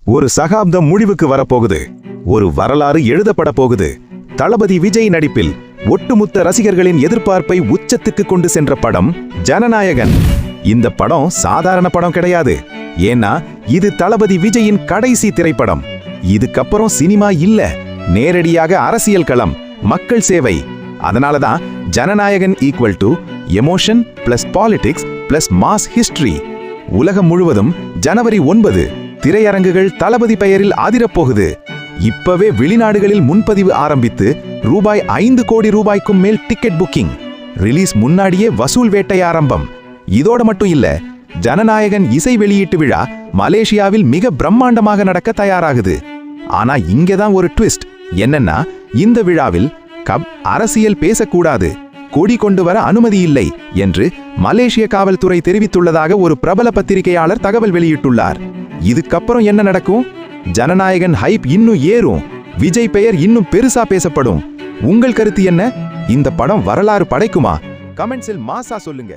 ஒரு சகாப்தம் முடிவுக்கு வரப்போகுது. ஒரு வரலாறு எழுதப்பட போகுது. தளபதி விஜய் நடிப்பில் ஒட்டுமொத்த ரசிகர்களின் எதிர்பார்ப்பை உச்சத்துக்கு கொண்டு சென்ற படம் ஜனநாயகன். இந்த படம் சாதாரண படம் கிடையாது. ஏன்னா இது தளபதி விஜயின் கடைசி திரைப்படம். இதுக்கப்புறம் சினிமா இல்ல, நேரடியாக அரசியல் களம், மக்கள் சேவை. அதனாலதான் Jananayagan equal to emotion plus politics plus mass history. உலகம் முழுவதும் ஜனவரி 9 திரையரங்குகள் தளபதி பெயரில் ஆதிரப்போகுது. இப்பவே வெளிநாடுகளில் முன்பதிவு ஆரம்பித்து ரூபாய் 5 கோடி ரூபாய்க்கும் மேல் டிக்கெட் புக்கிங். ரிலீஸ் முன்னாடியே வசூல் வேட்டை ஆரம்பம். இதோட மட்டும் இல்ல, ஜனநாயகன் இசை வெளியீட்டு விழா மலேசியாவில் மிக பிரம்மாண்டமாக நடக்க தயாராகுது. ஆனா இங்கதான் ஒரு ட்விஸ்ட். என்னன்னா, இந்த விழாவில் அரசியல் பேசக்கூடாது, கொடி கொண்டு வர அனுமதி இல்லை என்று மலேசிய காவல்துறை தெரிவித்துள்ளதாக ஒரு பிரபல பத்திரிகையாளர் தகவல் வெளியிட்டுள்ளார். இதுக்கப்புறம் என்ன நடக்கும்? ஜனநாயகன் ஹைப் இன்னும் ஏறும், விஜய் பெயர் இன்னும் பெருசா பேசப்படும். உங்கள் கருத்து என்ன? இந்த படம் வரலாறு படைக்குமா? கமெண்ட்ஸில் மாசா சொல்லுங்க.